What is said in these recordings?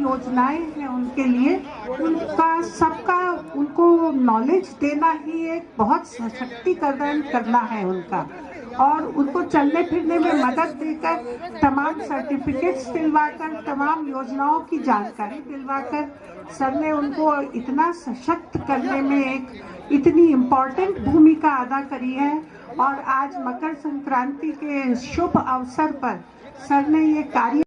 योजनाएं हैं उनके लिए, उनका सबका उनको नॉलेज देना ही एक बहुत सशक्तिकरण करना है उनका, और उनको चलने फिरने में मदद देकर, तमाम सर्टिफिकेट्स दिलवाकर, तमाम योजनाओं की जानकारी दिलवाकर सर ने उनको इतना सशक्त करने में एक इतनी इम्पोर्टेंट भूमिका अदा करी है। और आज मकर संक्रांति के शुभ अवसर पर सर ने ये कार्य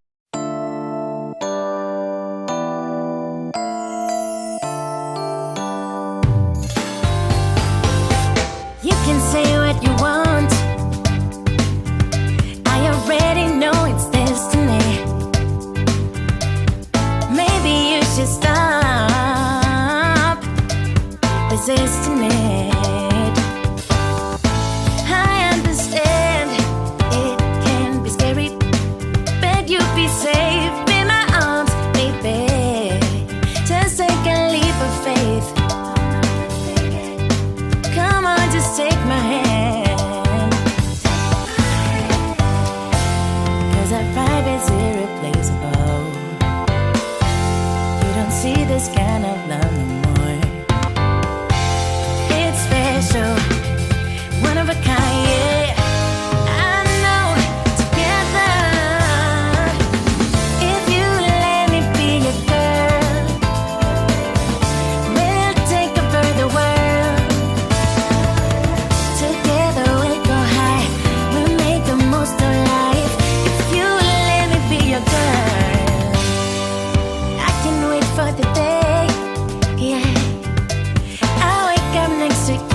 resisting it. I understand it can be scary, but you'll be safe in my arms, baby. Just take a leap of faith. Come on, just take my hand. 'Cause our vibe is irreplaceable. You don't see this kind of love no more. One of a kind, yeah. I know, together. If you let me be your girl, we'll take over the world. Together we'll go high, we'll make the most of life. If you let me be your girl, I can wait for the day, yeah. I'll wake up next to you.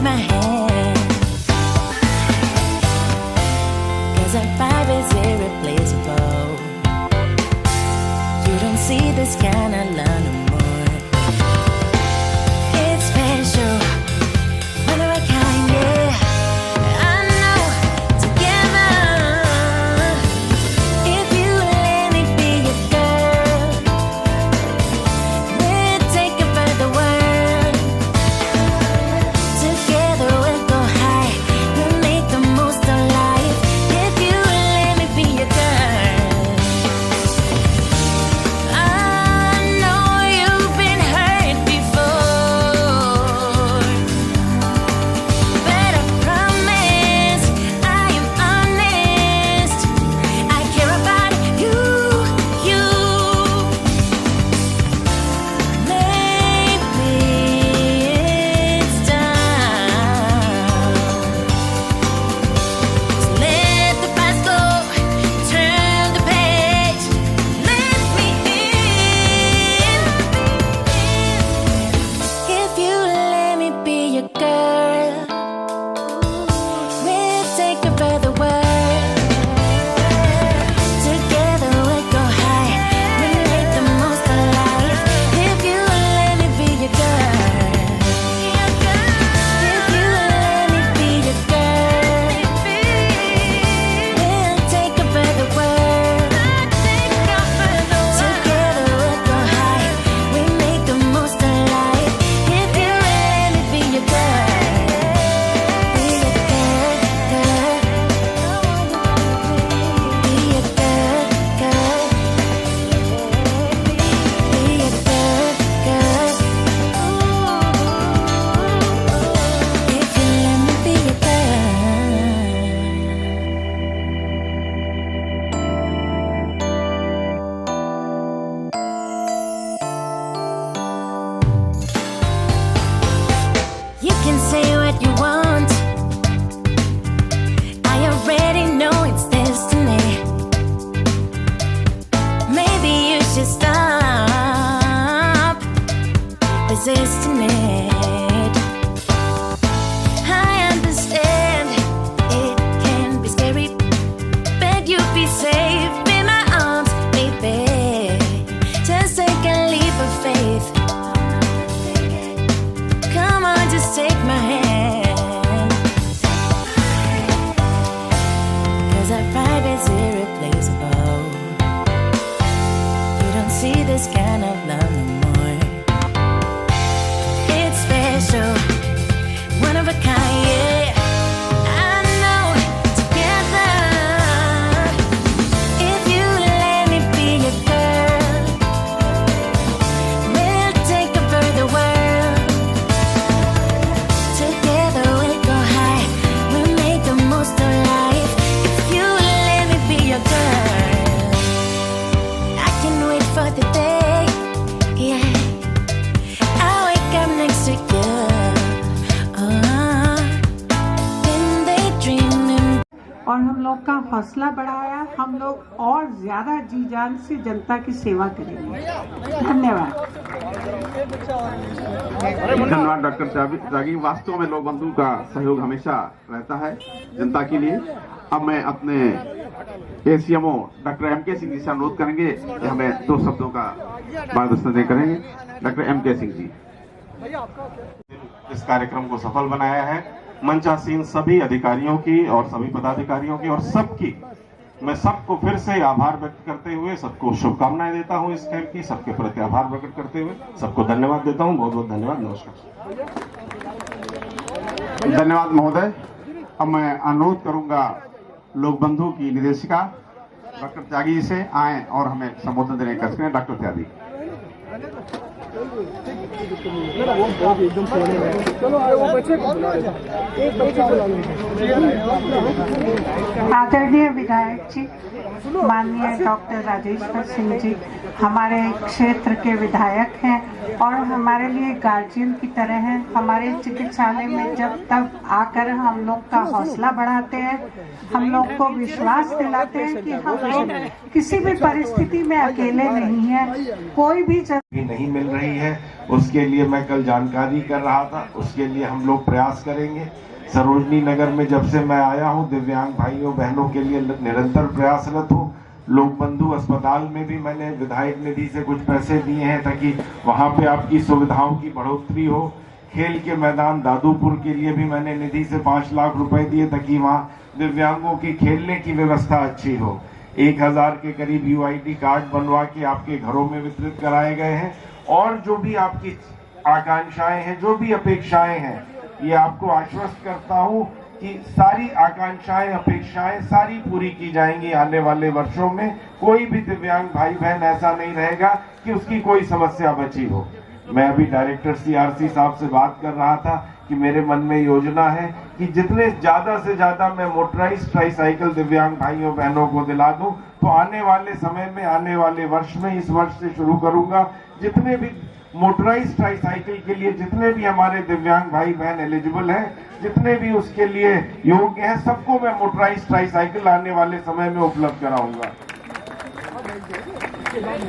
My hand, 'cause our vibe is irreplaceable. You don't see this kind of love no more. It's special, one of a kind, yeah. I know, together. If you let me be your girl, we'll take over the world. Resisting it. I understand it can be scary, but you'll be safe in my arms, baby. Just take a leap of faith. Come on, just take my hand. 'Cause our vibe is irreplaceable. You don't see this kind of love no more. It's special. हौसला बढ़ाया। हम लोग और ज्यादा जी जान से जनता की सेवा करेंगे। धन्यवाद। धन्यवाद डॉक्टर त्यागी। वास्तव में लोक बंधु का सहयोग हमेशा रहता है जनता के लिए। अब मैं अपने एसीएमओ डॉक्टर एम.के. सिंह जी से अनुरोध करेंगे कि हमें 2 शब्दों का मार्गदर्शन करेंगे। Doctor M. सिंह जी। इस कार्यक्रम को सफल बनाया है। मंचासीन सभी अधिकारियों की और सभी पदाधिकारियों की और सबकी मैं सबको फिर से आभार व्यक्त करते हुए सबको शुभकामनाएं देता हूं इस कैंप की। सबके प्रति आभार प्रकट करते हुए सबको धन्यवाद देता हूं। बहुत बहुत धन्यवाद। नमस्कार। धन्यवाद महोदय। अब मैं अनुरोध करूंगा लोक बंधु की निदेशिका डॉक्टर त्यागी जी से आए और हमें संबोधन देने का करें। डॉक्टर त्यागी। आदरणीय विधायक जी, माननीय डॉक्टर राजेश्वर सिंह जी हमारे क्षेत्र के विधायक हैं और हमारे लिए गार्जियन की तरह हैं। हमारे चिकित्सालय में जब तब आकर हम लोग का हौसला बढ़ाते हैं, हम लोग को विश्वास दिलाते हैं कि हम लोग किसी भी परिस्थिति में अकेले नहीं हैं। कोई भी नहीं मिल रही है उसके लिए मैं कल जानकारी कर रहा था, उसके लिए हम लोग प्रयास करेंगे। सरोजनी नगर में जब से मैं आया हूं दिव्यांग भाइयों बहनों के लिए निरंतर प्रयासरत हूं। लोक बंधु अस्पताल में भी मैंने विधायक निधि से कुछ पैसे दिए हैं ताकि वहां पे आपकी सुविधाओं की बढ़ोतरी हो। खेल के मैदान दादूपुर के लिए भी मैंने निधि से 5 लाख रुपए दिए ताकि वहां दिव्यांगों की खेलने की व्यवस्था अच्छी हो। 1000 के करीब UID कार्ड बनवा के आपके घरों में वितरित कराए गए हैं। और जो भी आपकी आकांक्षाएं हैं, जो भी अपेक्षाएं हैं, ये आपको आश्वस्त करता हूं कि सारी आकांक्षाएं अपेक्षाएं सारी पूरी की जाएंगी। आने वाले वर्षों में कोई भी दिव्यांग भाई बहन ऐसा नहीं रहेगा कि उसकी कोई समस्या बची हो। मैं अभी डायरेक्टर CRC साहब से बात कर रहा था कि मेरे मन में योजना है कि जितने ज्यादा से ज्यादा मैं मोटराइज्ड ट्राईसाइकिल दिव्यांग भाइयों बहनों को दिला दूं तो आने वाले समय में, आने वाले वर्ष में, इस वर्ष से शुरू करूंगा, जितने भी मोटराइज्ड ट्राईसाइकिल के लिए जितने भी हमारे दिव्यांग भाई बहन एलिजिबल हैं, जितने भी उसके लिए योग्य हैं, सबको मैं मोटराइज्ड ट्राईसाइकिल आने वाले समय में उपलब्ध कराऊंगा।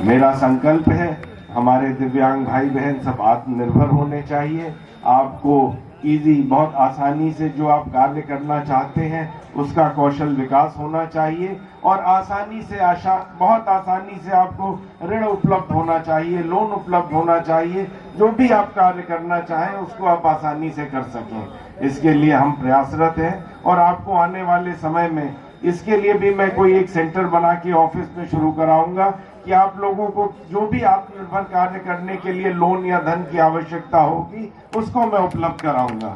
मेरा संकल्प है हमारे दिव्यांग भाई बहन सब आत्मनिर्भर होने चाहिए। आपको इजी, बहुत आसानी से जो आप कार्य करना चाहते हैं उसका कौशल विकास होना चाहिए और आसानी से बहुत आसानी से आपको ऋण उपलब्ध होना चाहिए, लोन उपलब्ध होना चाहिए। जो भी आप कार्य करना चाहें उसको आप आसानी से कर सकें, इसके लिए हम प्रयासरत हैं। और आपको आने वाले समय में इसके लिए भी मैं कोई एक सेंटर बना के ऑफिस में शुरू कराऊंगा कि आप लोगों को जो भी आत्मनिर्भर कार्य करने के लिए लोन या धन की आवश्यकता होगी उसको मैं उपलब्ध कराऊंगा।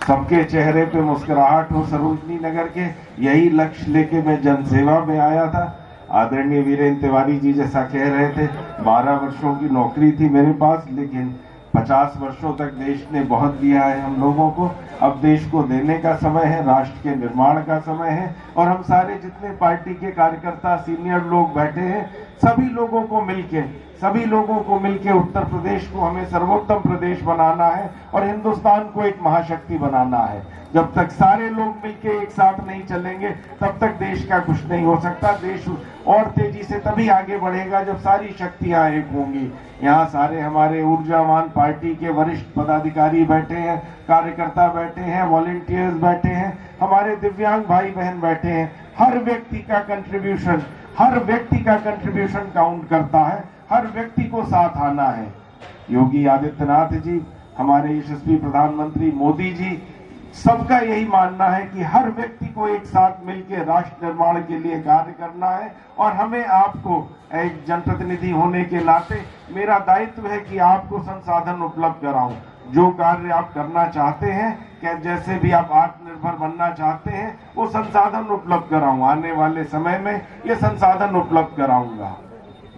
सबके चेहरे पे मुस्कुराहट हो सरोजनी नगर के, यही लक्ष्य लेके मैं जनसेवा में आया था। आदरणीय वीरेंद्र तिवारी जी जैसा कह रहे थे, 12 वर्षों की नौकरी थी मेरे पास, लेकिन 50 वर्षों तक देश ने बहुत दिया है हम लोगों को। अब देश को देने का समय है, राष्ट्र के निर्माण का समय है। और हम सारे जितने पार्टी के कार्यकर्ता, सीनियर लोग बैठे हैं, सभी लोगों को मिलके उत्तर प्रदेश को हमें सर्वोत्तम प्रदेश बनाना है और हिंदुस्तान को एक महाशक्ति बनाना है। जब तक सारे लोग मिलके एक साथ नहीं चलेंगे तब तक देश का कुछ नहीं हो सकता। देश और तेजी से तभी आगे बढ़ेगा जब सारी शक्तियां एक होंगी। यहाँ सारे हमारे ऊर्जावान पार्टी के वरिष्ठ पदाधिकारी बैठे हैं, कार्यकर्ता बैठे हैं, वॉलंटियर्स बैठे हैं, हमारे दिव्यांग भाई बहन बैठे हैं। हर व्यक्ति का कंट्रीब्यूशन काउंट करता है, हर व्यक्ति को साथ आना है। योगी आदित्यनाथ जी, हमारे यशस्वी प्रधानमंत्री मोदी जी, सबका यही मानना है कि हर व्यक्ति को एक साथ मिलकर राष्ट्र निर्माण के लिए कार्य करना है। और हमें आपको एक जनप्रतिनिधि होने के नाते मेरा दायित्व है कि आपको संसाधन उपलब्ध कराऊं। जो कार्य आप करना चाहते हैं, जैसे भी आप आत्मनिर्भर बनना चाहते हैं, वो संसाधन उपलब्ध कराऊं। आने वाले समय में ये संसाधन उपलब्ध कराऊंगा।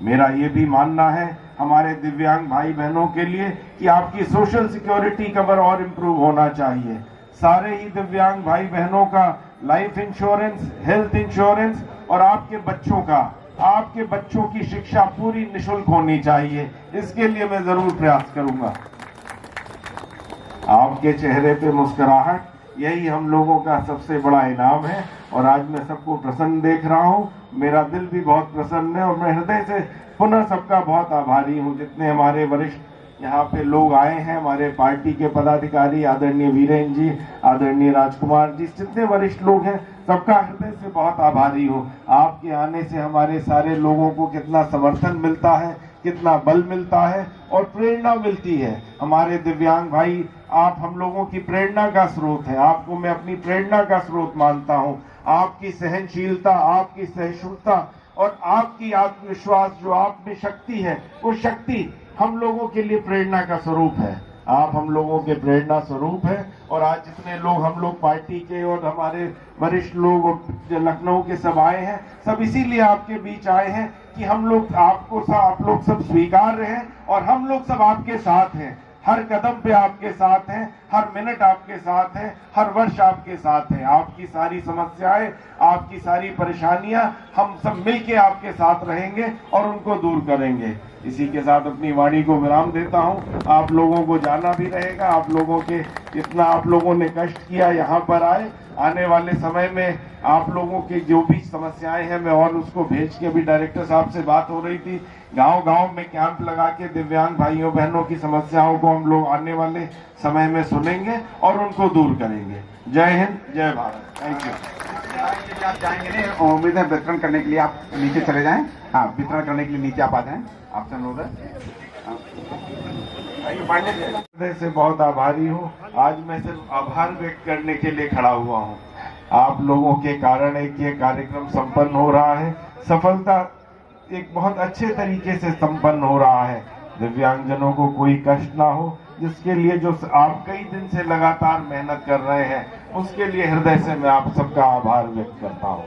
मेरा ये भी मानना है हमारे दिव्यांग भाई बहनों के लिए कि आपकी सोशल सिक्योरिटी कवर और इम्प्रूव होना चाहिए। सारे ही दिव्यांग भाई बहनों का लाइफ इंश्योरेंस, हेल्थ इंश्योरेंस और आपके बच्चों की शिक्षा पूरी निःशुल्क होनी चाहिए। इसके लिए मैं जरूर प्रयास करूंगा। आपके चेहरे पे मुस्कुराहट, यही हम लोगों का सबसे बड़ा इनाम है। और आज मैं सबको प्रसन्न देख रहा हूँ। मेरा दिल भी बहुत प्रसन्न है और मैं हृदय से पुनः सबका बहुत आभारी हूँ। जितने हमारे वरिष्ठ यहाँ पे लोग आए हैं, हमारे पार्टी के पदाधिकारी, आदरणीय वीरेंद्र जी, आदरणीय राजकुमार जी, जितने वरिष्ठ लोग हैं, सबका हृदय से बहुत आभारी हूँ। आपके आने से हमारे सारे लोगों को कितना समर्थन मिलता है, कितना बल मिलता है और प्रेरणा मिलती है। हमारे दिव्यांग भाई, आप हम लोगों की प्रेरणा का स्रोत है। आपको मैं अपनी प्रेरणा का स्रोत मानता हूँ। आपकी सहनशीलता, आपकी सहिष्णुता और आपकी आत्मविश्वास, जो आप में शक्ति है, वो शक्ति हम लोगों के लिए प्रेरणा का स्वरूप है। आप हम लोगों के प्रेरणा स्वरूप है। और आज जितने लोग हम लोग पार्टी के और हमारे वरिष्ठ लोग लखनऊ के सब आए हैं, सब इसीलिए आपके बीच आए हैं कि हम लोग आप लोग सब स्वीकार हैं और हम लोग सब आपके साथ हैं। हर कदम पे आपके साथ हैं, हर मिनट आपके साथ हैं, हर वर्ष आपके साथ हैं। आपकी सारी समस्याएं, आपकी सारी परेशानियां हम सब मिलके आपके साथ रहेंगे और उनको दूर करेंगे। इसी के साथ अपनी वाणी को विराम देता हूं। आप लोगों को जाना भी रहेगा। आप लोगों के इतना आप लोगों ने कष्ट किया, यहाँ पर आए। आने वाले समय में आप लोगों की जो भी समस्याएं हैं, मैं और उसको भेज के, अभी डायरेक्टर साहब से बात हो रही थी, गांव-गांव में कैंप लगा के दिव्यांग भाइयों बहनों की समस्याओं को हम लोग आने वाले समय में सुनेंगे और उनको दूर करेंगे। जय हिंद, जय भारत। Thank you. आप जाएंगे नहीं, उम्मीद है वितरण करने के लिए आप नीचे चले जाएं। हाँ, वितरण करने के लिए नीचे आप आ जाएं। आपसे अनुरोध है। हृदय से बहुत आभारी हूँ। आज मैं सिर्फ आभार व्यक्त करने के लिए खड़ा हुआ हूँ। आप लोगों के कारण एक ये कार्यक्रम संपन्न हो रहा है। सफलता एक बहुत अच्छे तरीके से संपन्न हो रहा है। दिव्यांगजनों को कोई कष्ट ना हो, जिसके लिए जो आप कई दिन से लगातार मेहनत कर रहे हैं, उसके लिए हृदय से मैं आप सबका आभार व्यक्त करता हूँ।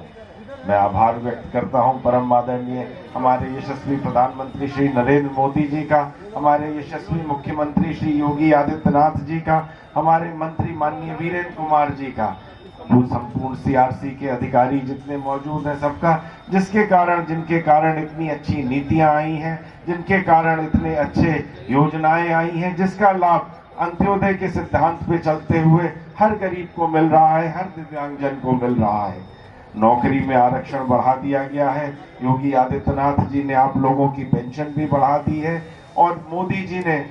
मैं आभार व्यक्त करता हूं परम आदरणीय हमारे यशस्वी प्रधानमंत्री श्री नरेंद्र मोदी जी का, हमारे यशस्वी मुख्यमंत्री श्री योगी आदित्यनाथ जी का, हमारे मंत्री माननीय वीरेंद्र कुमार जी का, संपूर्ण सीआरसी के अधिकारी जितने मौजूद हैं, सबका, जिनके कारण इतनी अच्छी नीतियां आई हैं, जिनके कारण इतने अच्छे योजनाएं आई हैं, जिसका लाभ अंत्योदय के सिद्धांत पे चलते हुए हर गरीब को मिल रहा है, हर दिव्यांगजन को मिल रहा है। नौकरी में आरक्षण बढ़ा दिया गया है। योगी आदित्यनाथ जी ने आप लोगों की पेंशन भी बढ़ा दी है और मोदी जी ने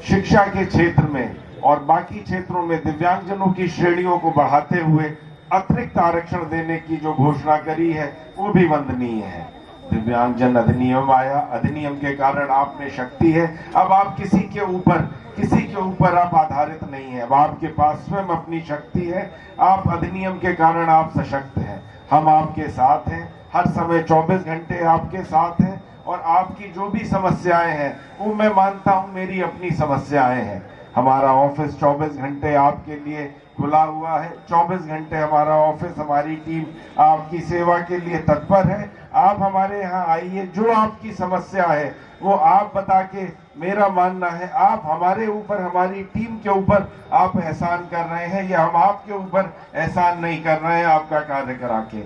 शिक्षा के क्षेत्र में और बाकी क्षेत्रों में दिव्यांगजनों की श्रेणियों को बढ़ाते हुए अतिरिक्त आरक्षण देने की जो घोषणा करी है, वो भी वंदनीय है। दिव्यांगजन अधिनियम आया, अधिनियम के कारण आप में शक्ति है। अब आप किसी के ऊपर आप आधारित नहीं है। अब आपके पास स्वयं अपनी शक्ति है। आप अधिनियम के कारण आप सशक्त हैं। हम आपके साथ हैं, हर समय 24 घंटे आपके साथ हैं और आपकी जो भी समस्याएं हैं, वो मैं मानता हूं मेरी अपनी समस्याएं हैं। हमारा ऑफिस 24 घंटे आपके लिए खुला हुआ है। 24 घंटे हमारा ऑफिस, हमारी टीम आपकी सेवा के लिए तत्पर है। आप हमारे यहाँ आइए, जो आपकी समस्या है वो आप बता के, मेरा मानना है आप हमारे ऊपर, हमारी टीम के ऊपर आप एहसान कर रहे हैं, या हम आपके ऊपर एहसान नहीं कर रहे हैं आपका कार्य करा के।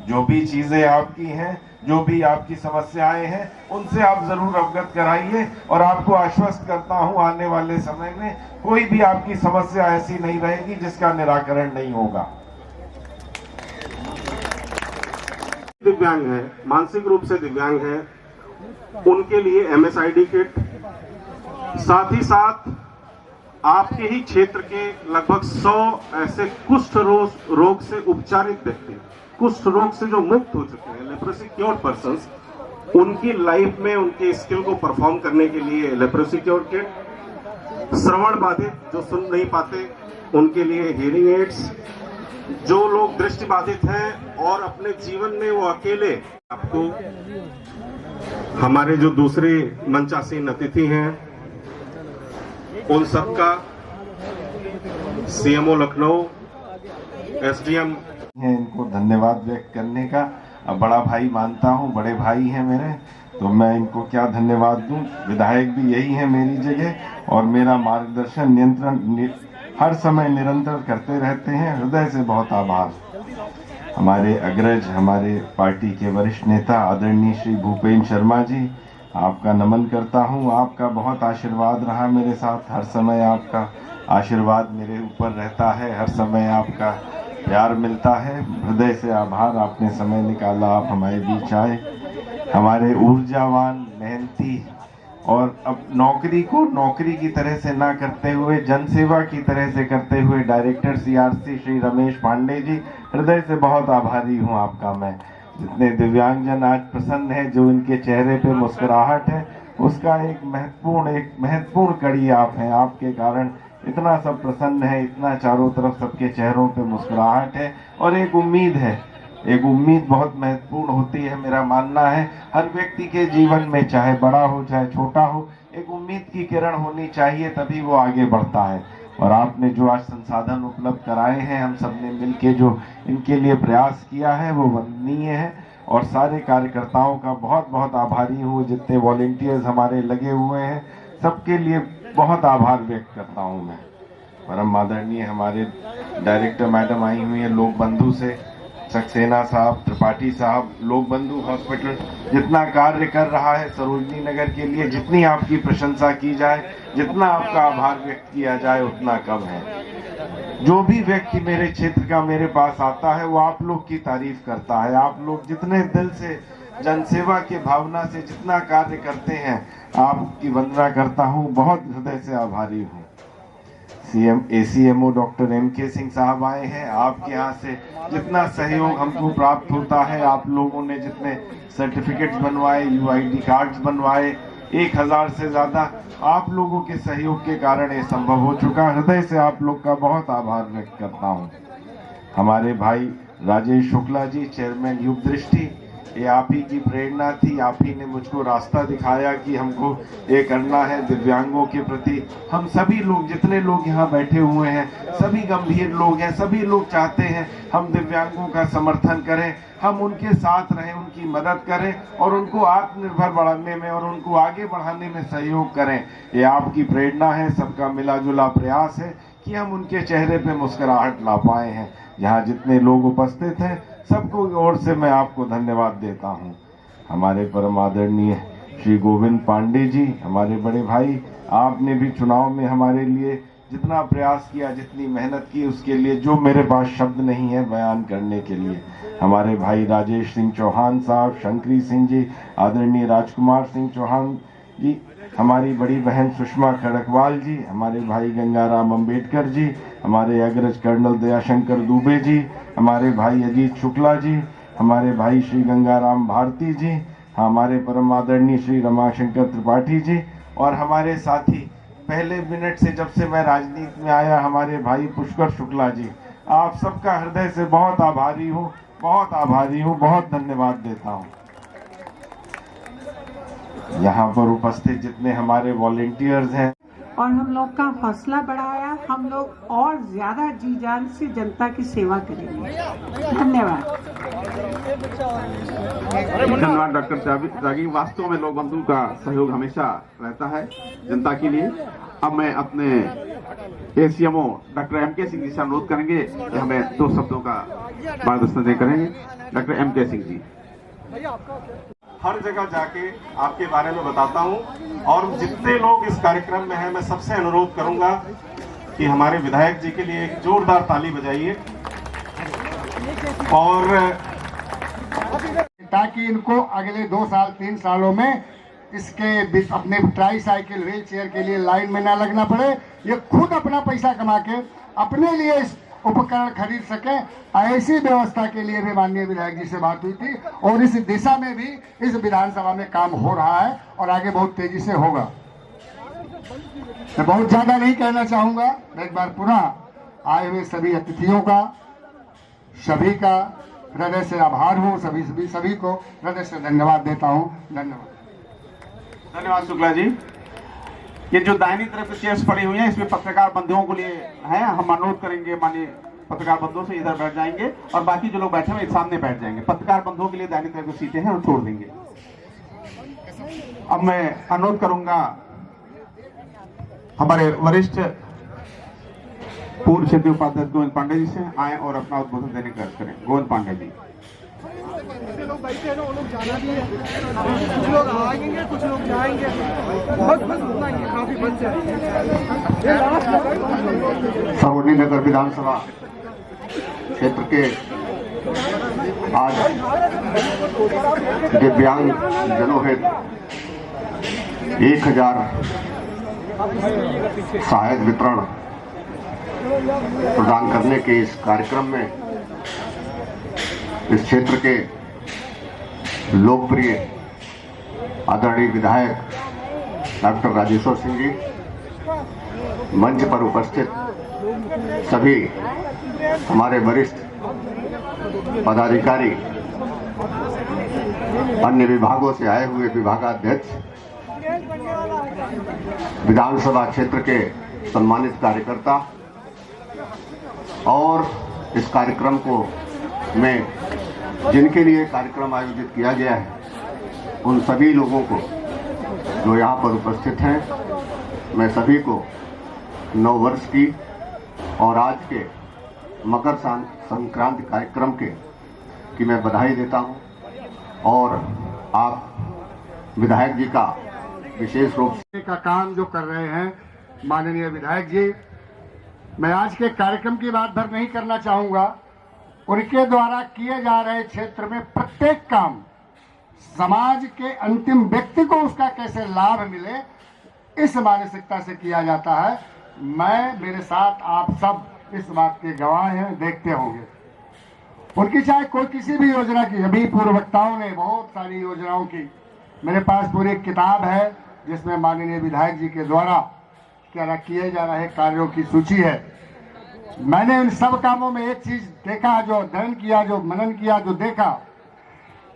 जो भी चीजें आपकी हैं, जो भी आपकी समस्याएं हैं, उनसे आप जरूर अवगत कराइए और आपको आश्वस्त करता हूं, आने वाले समय में कोई भी आपकी समस्या ऐसी नहीं रहेगी जिसका निराकरण नहीं होगा। दिव्यांग है, मानसिक रूप से दिव्यांग है, उनके लिए MSID किट, साथ ही साथ आपके ही क्षेत्र के लगभग 100 ऐसे कुष्ठ रोग से उपचारित व्यक्ति, कुष्ठ रोग से जो मुक्त हो चुके हैं, लेप्रोसी क्योर्ड पर्सन्स, उनकी लाइफ में उनके स्किल को परफॉर्म करने के लिए लेप्रोसी क्योर्ड किट, श्रवण बाधित जो सुन नहीं पाते उनके लिए हियरिंग एड्स, जो लोग दृष्टि बाधित हैं और अपने जीवन में वो अकेले, आपको हमारे जो दूसरे मंचासीन अतिथि हैं उन सबका, CMO लखनऊ, SDM है, इनको धन्यवाद व्यक्त करने का बड़ा भाई मानता हूँ, बड़े भाई हैं मेरे, तो मैं इनको क्या धन्यवाद दूं। विधायक भी यही है मेरी जगह और मेरा मार्गदर्शन नियंत्रण हर समय निरंतर करते रहते हैं। हृदय से बहुत आभार। हमारे अग्रज, हमारे पार्टी के वरिष्ठ नेता आदरणीय श्री भूपेंद्र शर्मा जी, आपका नमन करता हूं। आपका बहुत आशीर्वाद रहा मेरे साथ, हर समय आपका आशीर्वाद मेरे ऊपर रहता है, हर समय आपका प्यार मिलता है। हृदय से आभार, आपने समय निकाला, आप हमारे बीच आए। हमारे ऊर्जावान, मेहनती और अब नौकरी को नौकरी की तरह से ना करते हुए जनसेवा की तरह से करते हुए डायरेक्टर CRC श्री रमेश पांडे जी, हृदय से बहुत आभारी हूँ आपका मैं। जितने दिव्यांगजन आज प्रसन्न है, जो इनके चेहरे पे मुस्कुराहट है, उसका एक महत्वपूर्ण कड़ी आप हैं। आपके कारण इतना सब प्रसन्न है, इतना चारों तरफ सबके चेहरों पे मुस्कुराहट है और एक उम्मीद है। एक उम्मीद बहुत महत्वपूर्ण होती है। मेरा मानना है हर व्यक्ति के जीवन में, चाहे बड़ा हो चाहे छोटा हो, एक उम्मीद की किरण होनी चाहिए, तभी वो आगे बढ़ता है। और आपने जो आज संसाधन उपलब्ध कराए हैं, हम सब ने मिलकर जो इनके लिए प्रयास किया है, वो वंदनीय है। और सारे कार्यकर्ताओं का बहुत बहुत आभारी हूँ। जितने वॉलेंटियर्स हमारे लगे हुए हैं, सबके लिए बहुत आभार व्यक्त करता हूँ मैं। परम आदरणीय हमारे डायरेक्टर मैडम आई हुई है लोक बंधु से, सक्सेना साहब, त्रिपाठी साहब, लोक बंधु हॉस्पिटल जितना कार्य कर रहा है सरोजनी नगर के लिए, जितनी आपकी प्रशंसा की जाए, जितना आपका आभार व्यक्त किया जाए, उतना कम है। जो भी व्यक्ति मेरे क्षेत्र का मेरे पास आता है, वो आप लोग की तारीफ करता है। आप लोग जितने दिल से जनसेवा के भावना से जितना कार्य करते हैं, आपकी वंदना करता हूँ, बहुत हृदय से आभारी हूँ। ACMO डॉक्टर MK सिंह साहब आए हैं। आपके यहाँ से जितना सहयोग हमको प्राप्त होता है, आप लोगों ने जितने सर्टिफिकेट्स बनवाए, UID कार्ड्स बनवाए, 1000 से ज्यादा आप लोगों के सहयोग के कारण ये संभव हो चुका। हृदय से आप लोग का बहुत आभार व्यक्त करता हूँ। हमारे भाई राजेश शुक्ला जी, चेयरमैन युग दृष्टि, ये आप ही की प्रेरणा थी। आप ही ने मुझको रास्ता दिखाया कि हमको ये करना है दिव्यांगों के प्रति। हम सभी लोग, जितने लोग यहाँ बैठे हुए हैं, सभी गंभीर लोग हैं, सभी लोग चाहते हैं हम दिव्यांगों का समर्थन करें, हम उनके साथ रहें, उनकी मदद करें और उनको आत्मनिर्भर बनाने में और उनको आगे बढ़ाने में सहयोग करें। ये आपकी प्रेरणा है, सबका मिला जुला प्रयास है कि हम उनके चेहरे पे मुस्कुराहट ला पाए हैं। यहाँ जितने लोग उपस्थित हैं, सबको ओर से मैं आपको धन्यवाद देता हूँ। हमारे परम आदरणीय श्री गोविंद पांडे जी, हमारे बड़े भाई, आपने भी चुनाव में हमारे लिए जितना प्रयास किया, जितनी मेहनत की, उसके लिए जो मेरे पास शब्द नहीं है बयान करने के लिए। हमारे भाई राजेश सिंह चौहान साहब, शंकरी सिंह जी, आदरणीय राजकुमार सिंह चौहान जी, हमारी बड़ी बहन सुषमा खड़कवाल जी, हमारे भाई गंगाराम अंबेडकर जी, हमारे अग्रज कर्नल दयाशंकर दुबे जी, हमारे भाई अजीत शुक्ला जी, हमारे भाई श्री गंगाराम भारती जी, हमारे परम आदरणीय श्री रमाशंकर त्रिपाठी जी, और हमारे साथी पहले मिनट से जब से मैं राजनीति में आया, हमारे भाई पुष्कर शुक्ला जी। आप सबका हृदय से बहुत आभारी हूँ, बहुत आभारी हूँ, बहुत धन्यवाद देता हूँ। यहाँ पर उपस्थित जितने हमारे वॉलेंटियर्स हैं, और हम लोग का हौसला बढ़ाया। हम लोग और ज्यादा जी जान से जनता की सेवा करेंगे। धन्यवाद। धन्यवाद डॉक्टर त्यागी। वास्तव में लोक बंधु का सहयोग हमेशा रहता है जनता के लिए। अब मैं अपने ACMO doctor MK Singh ji से अनुरोध करेंगे कि हमें 2 शब्दों का मार्गदर्शन करेंगे। Doctor MK Singh ji. हर जगह जाके आपके बारे में बताता हूं और जितने लोग इस कार्यक्रम में हैं, मैं सबसे अनुरोध करूंगा कि हमारे विधायक जी के लिए एक जोरदार ताली बजाइए, और ताकि इनको अगले 2 साल 3 सालों में इसके अपने ट्राई साइकिल व्हील चेयर के लिए लाइन में ना लगना पड़े। ये खुद अपना पैसा कमा के अपने लिए इस उपकरण खरीद सके। ऐसी व्यवस्था के लिए भी माननीय विधायक जी से बात हुई थी और इस दिशा में भी इस विधानसभा में काम हो रहा है और आगे बहुत तेजी से होगा। मैं बहुत ज्यादा नहीं कहना चाहूंगा। मैं एक बार पुनः आए हुए सभी अतिथियों का, सभी का हृदय से आभार हूँ। सभी को हृदय से धन्यवाद देता हूँ। धन्यवाद शुक्ला जी। ये जो दाहिनी तरफ की चेयर्स पड़ी हुई हैं, इसमें पत्रकार बंधुओं के लिए हैं। हम अनुरोध करेंगे माननीय पत्रकार बंधुओं से इधर बैठ जाएंगे और बाकी जो लोग बैठे हुए सामने बैठ जाएंगे। पत्रकार बंधुओं के लिए दाहिनी तरफ की सीटें हैं, और छोड़ देंगे। अब मैं अनुरोध करूंगा हमारे वरिष्ठ पूर्व क्षेत्रीय उपाध्यक्ष गोविंद पांडे जी से आए और अपना उद्बोधन देने का करें। गोविंद पांडे जी। लोग बैठे हैं ना, वो लोग जाना भी है, कुछ लोग आएंगे, कुछ लोग जाएंगे, बस उतना ही, काफी बच्चे हैं। सरोजनी नगर विधानसभा क्षेत्र के आज दिव्यांग जनों हेतु 1000 सहायक वितरण प्रदान करने के इस कार्यक्रम में इस क्षेत्र के लोकप्रिय आदरणीय विधायक डॉक्टर राजेश्वर सिंह जी, मंच पर उपस्थित सभी हमारे वरिष्ठ पदाधिकारी, अन्य विभागों से आए हुए विभागाध्यक्ष, विधानसभा क्षेत्र के सम्मानित कार्यकर्ता और इस कार्यक्रम को में जिनके लिए कार्यक्रम आयोजित किया गया है, उन सभी लोगों को जो यहाँ पर उपस्थित हैं, मैं सभी को नव वर्ष की और आज के मकर संक्रांति कार्यक्रम की मैं बधाई देता हूँ। और आप विधायक जी का विशेष रूप से का काम जो कर रहे हैं माननीय विधायक जी, मैं आज के कार्यक्रम की बात भर नहीं करना चाहूँगा। उनके द्वारा किए जा रहे क्षेत्र में प्रत्येक काम समाज के अंतिम व्यक्ति को उसका कैसे लाभ मिले, इस मानसिकता से किया जाता है। मेरे साथ आप सब इस बात के गवाह हैं, देखते होंगे। उनकी चाहे कोई किसी भी योजना की, अभी पूर्व वक्ताओं ने बहुत सारी योजनाओं की, मेरे पास पूरी एक किताब है जिसमें माननीय विधायक जी के द्वारा क्या किए जा रहे कार्यों की सूची है। मैंने इन सब कामों में एक चीज देखा, जो अध्ययन किया, जो मनन किया, जो देखा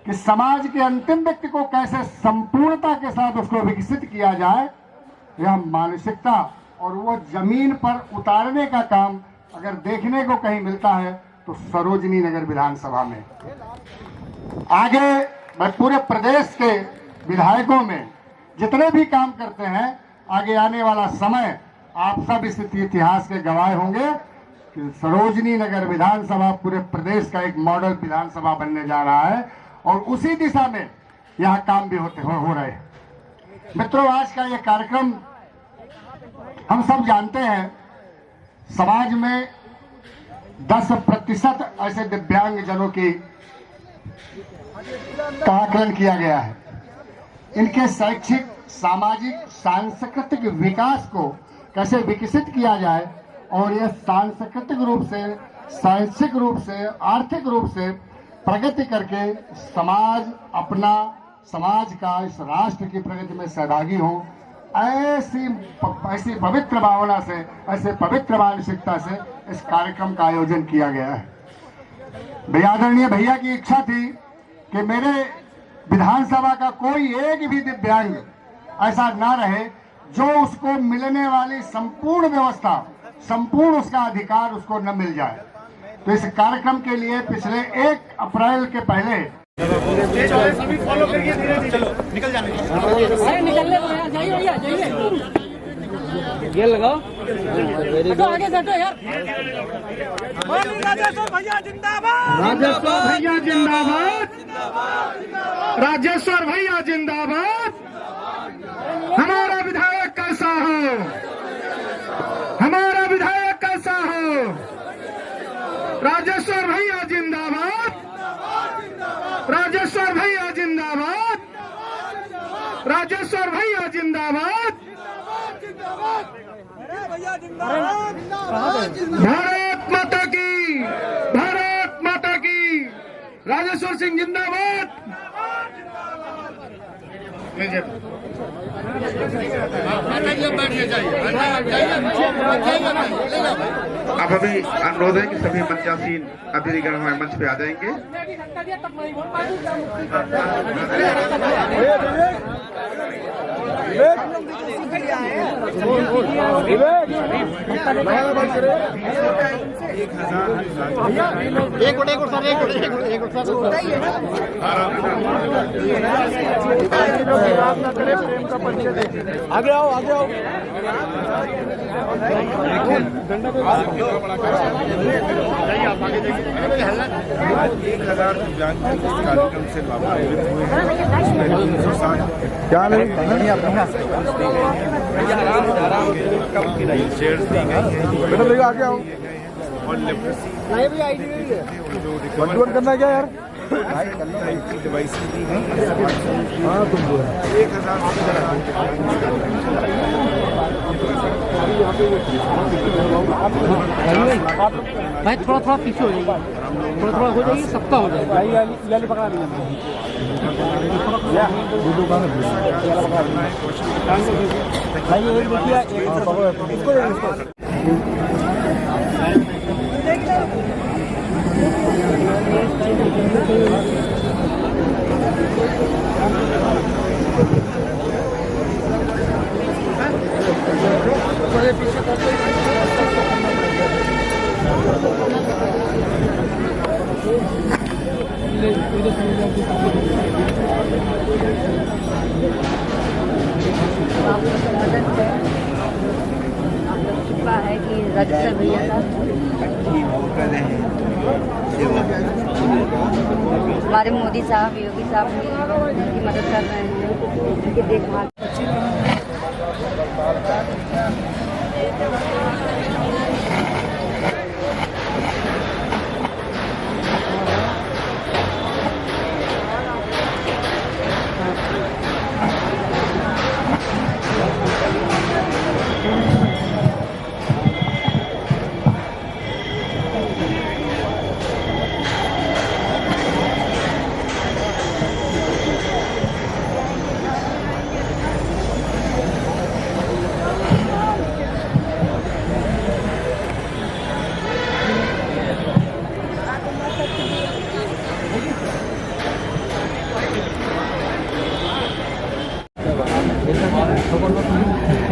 कि समाज के अंतिम व्यक्ति को कैसे संपूर्णता के साथ उसको विकसित किया जाए, यह मानसिकता और वो जमीन पर उतारने का काम अगर देखने को कहीं मिलता है तो सरोजनी नगर विधानसभा में। आगे मैं पूरे प्रदेश के विधायकों में जितने भी काम करते हैं, आगे आने वाला समय आप सब इस इतिहास के गवाह होंगे कि सरोजनी नगर विधानसभा पूरे प्रदेश का एक मॉडल विधानसभा बनने जा रहा है और उसी दिशा में यहाँ काम भी हो रहे हैं। मित्रों, आज का ये कार्यक्रम हम सब जानते हैं, समाज में 10% ऐसे दिव्यांग जनों की का आकलन किया गया है। इनके शैक्षिक, सामाजिक, सांस्कृतिक विकास को कैसे विकसित किया जाए और यह सांस्कृतिक रूप से, शैक्षिक रूप से, आर्थिक रूप से प्रगति करके समाज का, इस राष्ट्र की प्रगति में सहभागी हो, ऐसी पवित्र भावना से, ऐसे पवित्र मानसिकता से इस कार्यक्रम का आयोजन किया गया है। आदरणीय भैया की इच्छा थी कि मेरे विधानसभा का कोई एक भी दिव्यांग ऐसा ना रहे जो उसको मिलने वाली संपूर्ण व्यवस्था, संपूर्ण उसका अधिकार उसको न मिल जाए। तो इस कार्यक्रम के लिए पिछले 1 अप्रैल के पहले सभी फॉलो करिए, धीरे-धीरे चलो निकल जाने निकलने को यार, जाइए भैया, जाइए ये लगाओ, आगे बैठो यार। राजेश्वर भैया जिंदाबाद, राजेश्वर भैया जिंदाबाद, राजेश्वर भैया जिंदाबाद। हमारा विधायक कैसा हो, हमारा विधायक कैसा हो, राजेश्वर भैया जिंदाबाद, राजेश्वर भैया जिंदाबाद, राजेश्वर भैया जिंदाबाद, भारत माता की, भारत माता की, राजेश्वर सिंह जिंदाबाद। अब अभी अनुरोध है कि सभी मंचासीन अतिथिगण हमारे मंच पे आ जाएंगे। आगे आओ, आगे आओ। 1000 दिव्यांग इस कार्यक्रम से लाभान्वित हुए हैं। क्या व्हील चेयर्स दी गई हैं और लिफ्ट नहीं भी आईडी नहीं है। वन करना क्या यार? डिवाइस की दी है। हाँ तुम बोल 1000 भाई थोड़ा थोड़ा पीछे हो जाइए, थोड़ा हो जाइए, सबका हो जाएगा। लाली पकड़ा नहीं है कि रजिस्टर भैया का हमारे मोदी साहब, योगी साहब भी उनकी मदद कर रहे हैं, उनकी देखभाल।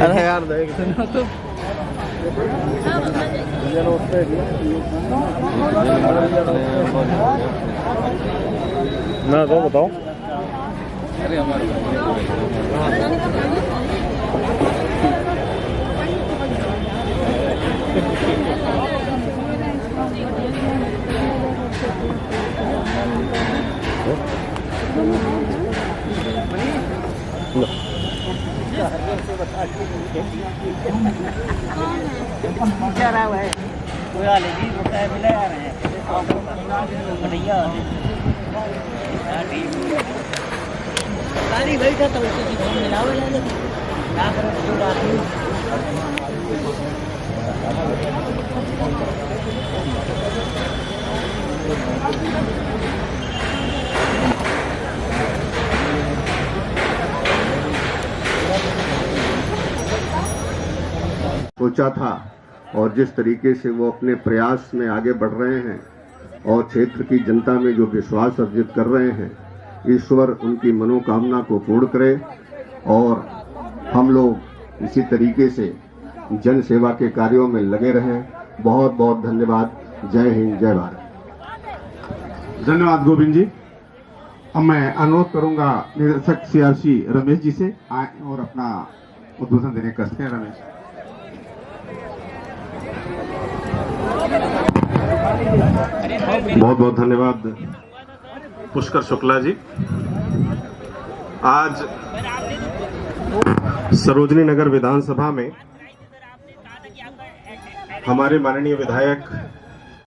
अरे यार देख तो ना तो बताओ। अरे हमारे सोचा था और जिस तरीके से वो अपने प्रयास में आगे बढ़ रहे हैं और क्षेत्र की जनता में जो विश्वास अर्जित कर रहे हैं, ईश्वर उनकी मनोकामना को पूर्ण करे और हम लोग इसी तरीके से जन सेवा के कार्यों में लगे रहें। बहुत बहुत धन्यवाद। जय हिंद, जय भारत। धन्यवाद गोविंद जी। अब मैं अनुरोध करूंगा निदेशक सीआरसी रमेश जी से आए और अपना उद्बोधन देने का हैं। रमेश बहुत बहुत धन्यवाद पुष्कर शुक्ला जी। आज सरोजनी नगर विधानसभा में हमारे माननीय विधायक